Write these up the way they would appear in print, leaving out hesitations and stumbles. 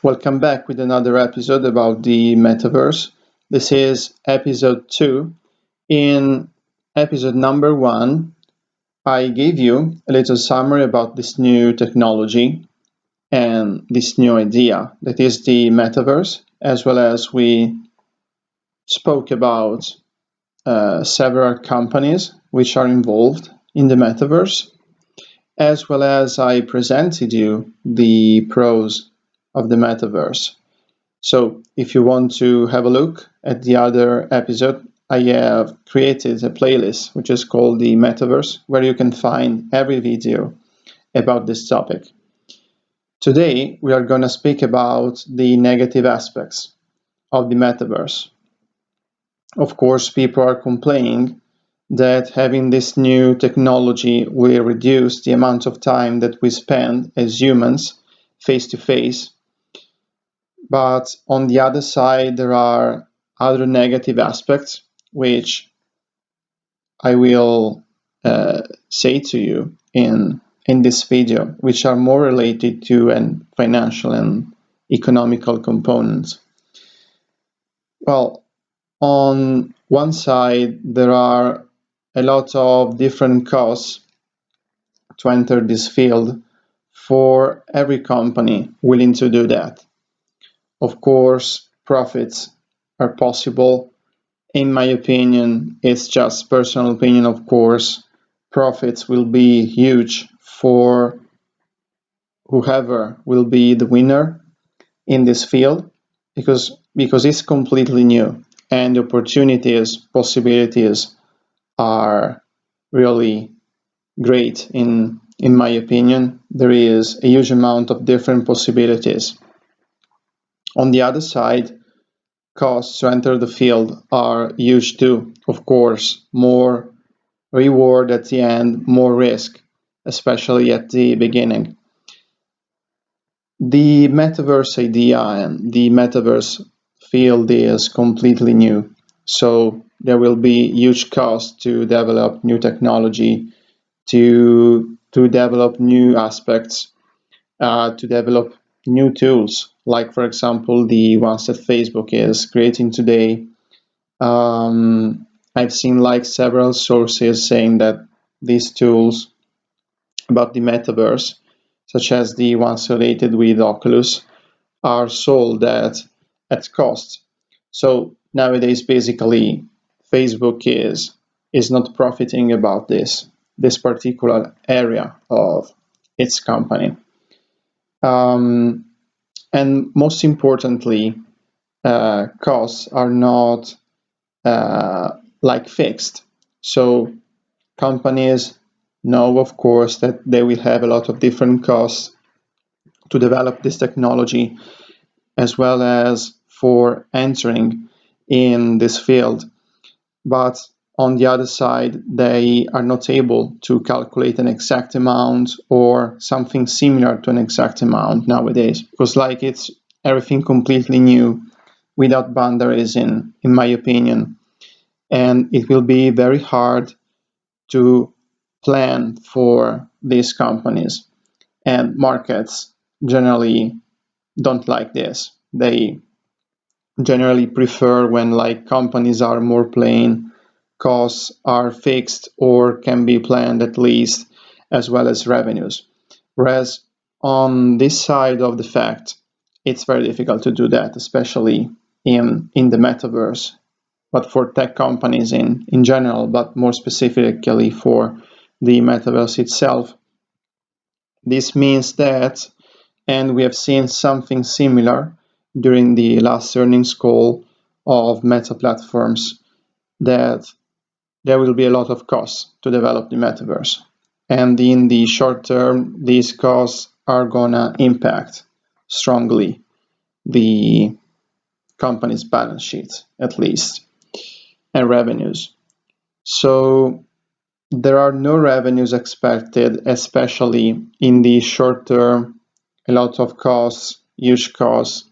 Welcome back with another episode about the metaverse. This is episode 2. In episode number 1, I gave you a little summary about this new technology and this new idea that is the metaverse, as well as we spoke about several companies which are involved in the metaverse, as well as I presented you the pros of the metaverse. So if you want to have a look at the other episode, I have created a playlist which is called the Metaverse, where you can find every video about this topic. Today, we are going to speak about the negative aspects of the metaverse. Of course, people are complaining that having this new technology will reduce the amount of time that we spend as humans face to face. But on the other side, there are other negative aspects which I will say to you in this video, which are more related to an financial and economical components. Well, on one side, there are a lot of different costs to enter this field for every company willing to do that. Of course, profits are possible. In my opinion, it's just personal opinion, of course. Profits will be huge for whoever will be the winner in this field because it's completely new and the opportunities, possibilities are really great in my opinion. There is a huge amount of different possibilities. On the other side, costs to enter the field are huge too. Of course, more reward at the end, more risk, especially at the beginning. The metaverse idea and the metaverse field is completely new. So there will be huge costs to develop new technology, to develop new aspects, to develop new tools, like for example the ones that Facebook is creating today. I've seen like several sources saying that these tools about the metaverse, such as the ones related with Oculus, are sold at cost. So nowadays, basically, Facebook is not profiting about this particular area of its company. Um, and most importantly, costs are not like fixed. So companies know, of course, that they will have a lot of different costs to develop this technology, as well as for entering in this field. But on the other side, they are not able to calculate an exact amount or something similar to an exact amount nowadays, because like it's everything completely new without boundaries in my opinion. And it will be very hard to plan for these companies, and markets generally don't like this. They generally prefer when like companies are more plain, costs are fixed or can be planned at least, as well as revenues. Whereas on this side of the fact, it's very difficult to do that, especially in the metaverse, but for tech companies in general, but more specifically for the metaverse itself. This means that, and we have seen something similar during the last earnings call of Meta platforms, that there will be a lot of costs to develop the metaverse. And in the short term, these costs are gonna impact strongly the company's balance sheet, at least, and revenues. So there are no revenues expected, especially in the short term, a lot of costs, huge costs.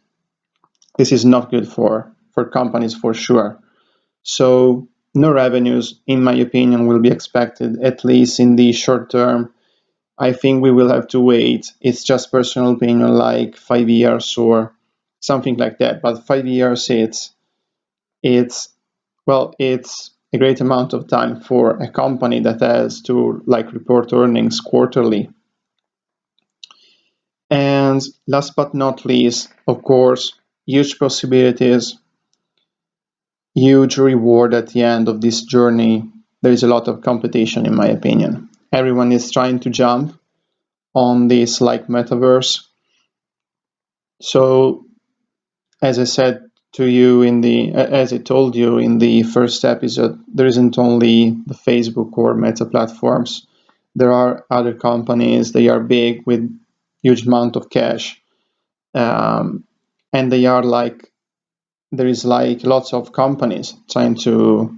This is not good for companies for sure. So no revenues, in my opinion, will be expected, at least in the short term. I think we will have to wait. It's just personal opinion, like 5 years or something like that. But 5 years, it's it's a great amount of time for a company that has to like report earnings quarterly. And last but not least, of course, huge possibilities, huge reward at the end of this journey. There is a lot of competition, in my opinion. Everyone is trying to jump on this like metaverse. So, as I said to you as I told you in the first episode, there isn't only the Facebook or Meta platforms. There are other companies. They are big with huge amount of cash, um, and they are like there is like lots of companies trying to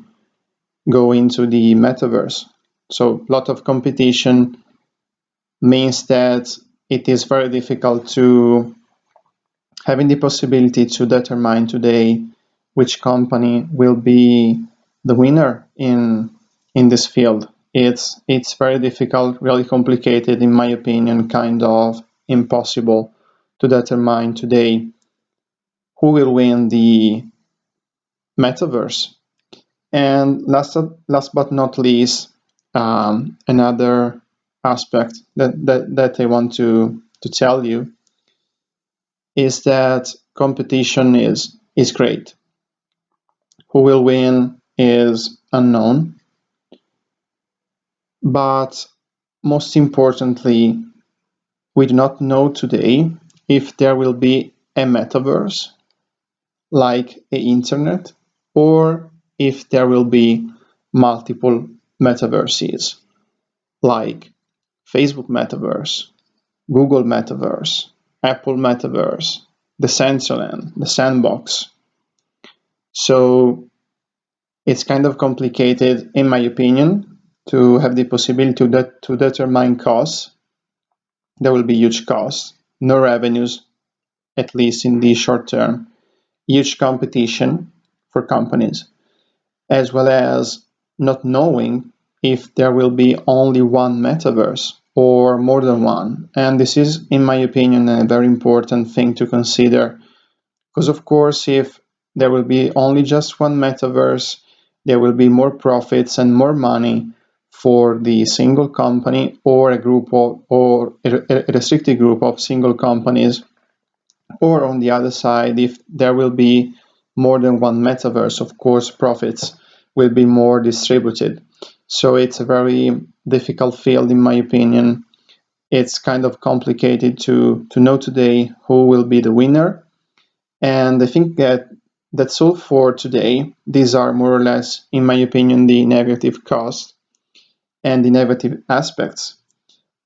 go into the metaverse. So a lot of competition means that it is very difficult to having the possibility to determine today which company will be the winner in this field. It's very difficult, really complicated, in my opinion, kind of impossible to determine today who will win the metaverse. And last but not least, another aspect that I want to tell you is that competition is great. Who will win is unknown, but most importantly, we do not know today if there will be a metaverse like the internet, or if there will be multiple metaverses like Facebook metaverse, Google metaverse, Apple metaverse, the Decentraland, the Sandbox. So it's kind of complicated, in my opinion, to have the possibility to determine costs. There will be huge costs, no revenues, at least in the short term, huge competition for companies, as well as not knowing if there will be only one metaverse or more than one. And this is, in my opinion, a very important thing to consider. Because, of course, if there will be only just one metaverse, there will be more profits and more money for the single company or a group of, or a restricted group of single companies. Or on the other side, if there will be more than one metaverse, of course, profits will be more distributed. So it's a very difficult field, in my opinion. It's kind of complicated to know today who will be the winner. And I think that that's all for today. These are more or less, in my opinion, the negative costs and the negative aspects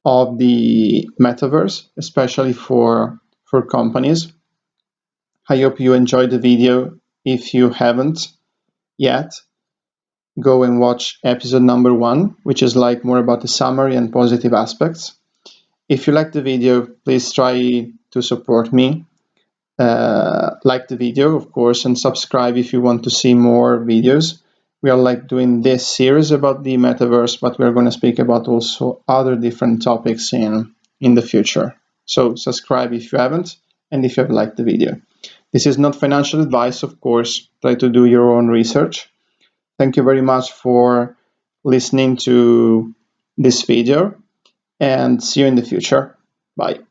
of the metaverse, especially for companies. I hope you enjoyed the video. If you haven't yet, go and watch episode number 1, which is like more about the summary and positive aspects. If you like the video, please try to support me. Like the video, of course, and subscribe if you want to see more videos. We are like doing this series about the metaverse, but we're going to speak about also other different topics in the future. So subscribe if you haven't, and if you have liked the video. This is not financial advice, of course. Try to do your own research. Thank you very much for listening to this video, and see you in the future. Bye.